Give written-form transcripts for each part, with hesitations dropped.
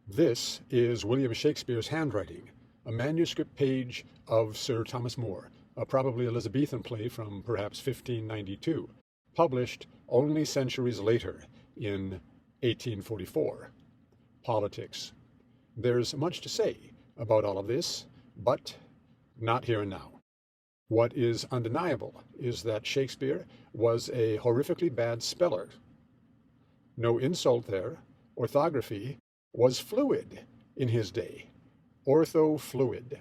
This is William Shakespeare's Handwriting, a manuscript page of Sir Thomas More, a probably Elizabethan play from perhaps 1592, published only centuries later in 1844. Politics. There's much to say about all of this, but not here and now. What is undeniable is that Shakespeare was a horrifically bad speller. No insult there. Orthography was fluid in his day. Ortho-fluid.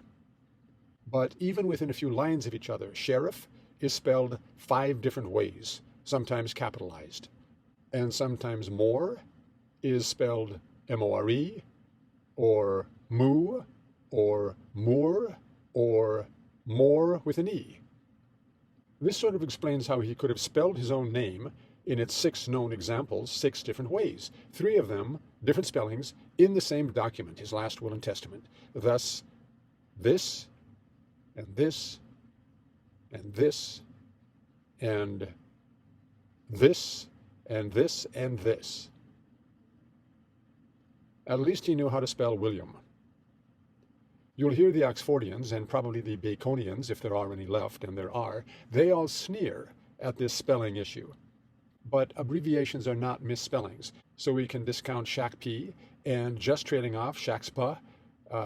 But even within a few lines of each other, sheriff is spelled 5 different ways, sometimes capitalized. And sometimes more is spelled M-O-R-E, or moo, or moor, or more with an E. This sort of explains how he could have spelled his own name in its 6 known examples 6 different ways, 3 of them different spellings in the same document, his last will and testament. Thus, this, and this, and this, and this, and this, and this. At least he knew how to spell William. You'll hear the Oxfordians, and probably the Baconians, if there are any left, and there are, they all sneer at this spelling issue. But abbreviations are not misspellings, so we can discount Shakp and just trailing off Shakspa.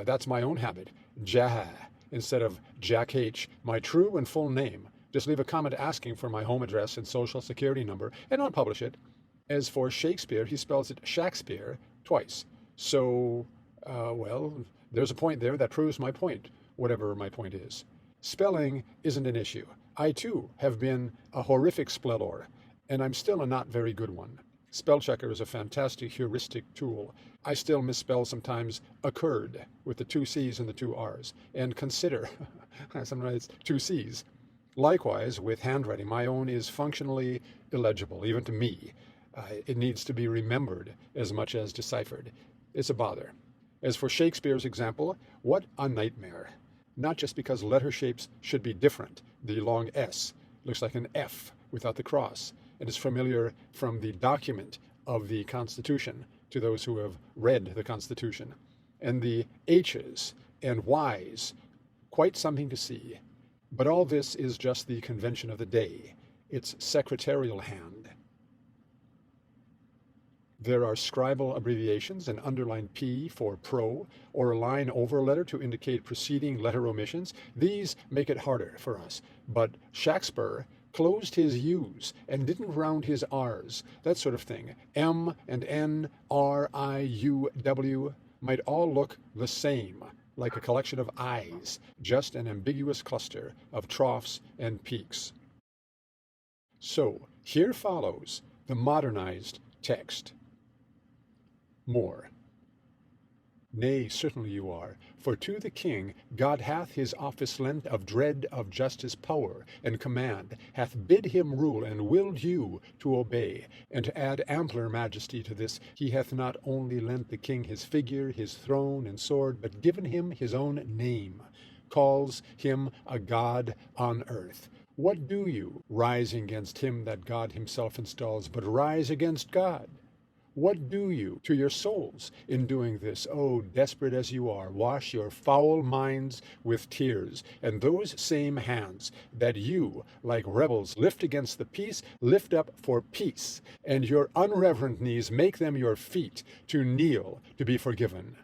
That's my own habit, Jah, instead of Jack H, my true and full name. Just leave a comment asking for my home address and social security number, and I'll publish it. As for Shakespeare, he spells it Shakespeare twice. So, well, there's a point there that proves my point, whatever my point is. Spelling isn't an issue. I, too, have been a horrific speller, and I'm still a not very good one. Spell checker is a fantastic heuristic tool. I still misspell sometimes occurred with the 2 C's and the 2 R's, and consider, sometimes 2 C's. Likewise, with handwriting, my own is functionally illegible, even to me. It needs to be remembered as much as deciphered. It's a bother. As for Shakespeare's example, what a nightmare. Not just because letter shapes should be different. The long S looks like an F without the cross, and is familiar from the document of the Constitution to those who have read the Constitution. And the H's and Y's, quite something to see. But all this is just the convention of the day. It's secretarial hand. There are scribal abbreviations, an underlined P for pro, or a line over a letter to indicate preceding letter omissions. These make it harder for us. But Shakespeare closed his U's and didn't round his R's, that sort of thing. M and N, R, I, U, W might all look the same, like a collection of I's, just an ambiguous cluster of troughs and peaks. So, here follows the modernized text. More. Nay, certainly you are, for to the king God hath his office lent of dread of justice power and command, hath bid him rule and willed you to obey, and to add ampler majesty to this, he hath not only lent the king his figure, his throne and sword, but given him his own name, calls him a god on earth. What do you, rising against him that God himself installs, but rise against God? What do you to your souls in doing this? Oh, desperate as you are, wash your foul minds with tears, and those same hands that you, like rebels, lift against the peace, lift up for peace, and your unreverent knees make them your feet to kneel to be forgiven.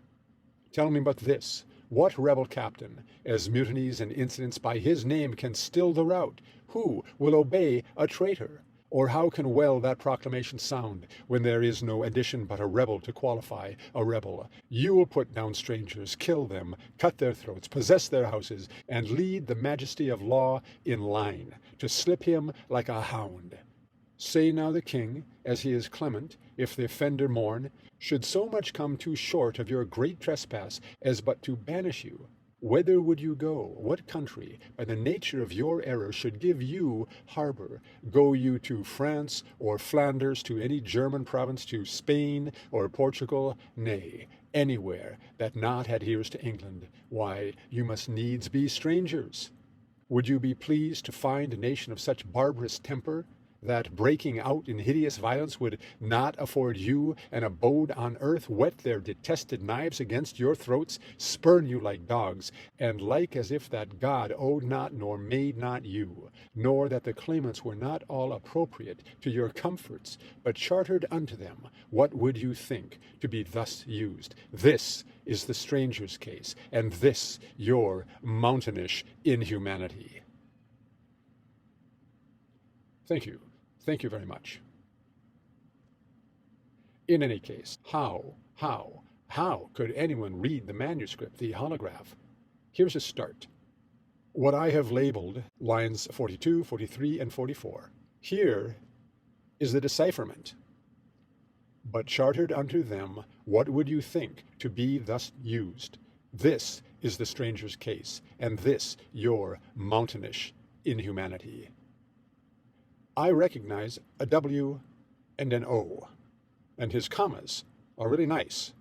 Tell me but this, what rebel captain, as mutinies and incidents by his name can still the rout, who will obey a traitor? Or how can well that proclamation sound when there is no addition but a rebel to qualify a rebel? You will put down strangers, kill them, cut their throats, possess their houses, and lead the majesty of law in line, to slip him like a hound. Say now the king, as he is clement, if the offender mourn, should so much come too short of your great trespass as but to banish you, whither would you go? What country, by the nature of your error, should give you harbor? Go you to France or Flanders, to any German province, to Spain or Portugal? Nay, anywhere that not adheres to England. Why, you must needs be strangers. Would you be pleased to find a nation of such barbarous temper that breaking out in hideous violence would not afford you an abode on earth, whet their detested knives against your throats, spurn you like dogs, and like as if that God owed not nor made not you, nor that the claimants were not all appropriate to your comforts, but chartered unto them, what would you think to be thus used? This is the stranger's case, and this your mountainish inhumanity. Thank you. Thank you very much. In any case, how could anyone read the manuscript, the holograph? Here's a start. What I have labeled lines 42, 43, and 44. Here is the decipherment. But chartered unto them, what would you think to be thus used? This is the stranger's case, and this your mountainish inhumanity. I recognize a W and an O, and his commas are really nice.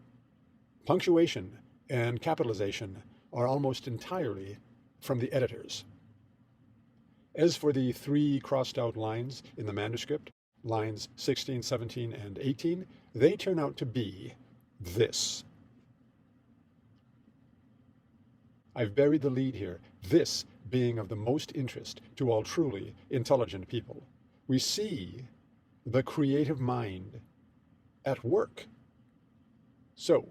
Punctuation and capitalization are almost entirely from the editors. As for the 3 crossed out lines in the manuscript, lines 16, 17, and 18, they turn out to be this. I've buried the lead here, this being of the most interest to all truly intelligent people. We see the creative mind at work. So,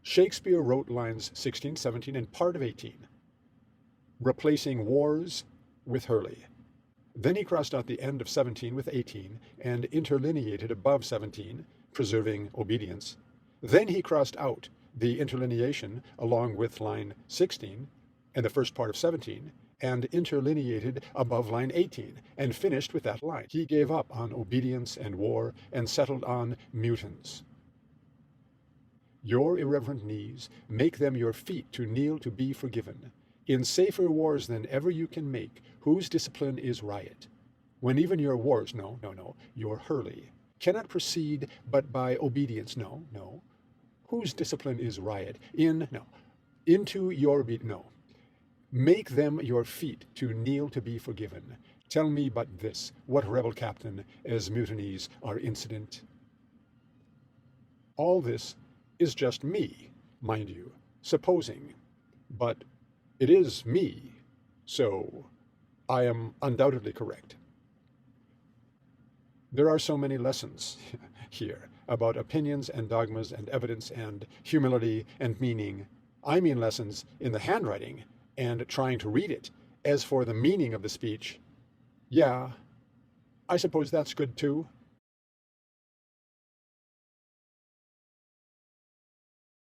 Shakespeare wrote lines 16, 17, and part of 18, replacing wars with Hurley. Then he crossed out the end of 17 with 18 and interlineated above 17, preserving obedience. Then he crossed out the interlineation along with line 16 and the first part of 17, and interlineated above line 18, and finished with that line. He gave up on obedience and war, and settled on mutins. Your irreverent knees, make them your feet to kneel to be forgiven. In safer wars than ever you can make, whose discipline is riot. When even your wars, your Hurley, cannot proceed but by obedience, whose discipline is riot. Into your Make them your feet to kneel to be forgiven. Tell me but this, what rebel captain, as mutinies are incident? All this is just me, mind you, supposing, but it is me, so I am undoubtedly correct. There are so many lessons here about opinions and dogmas and evidence and humility and meaning. I mean lessons in the handwriting and trying to read it. As for the meaning of the speech, yeah, I suppose that's good too.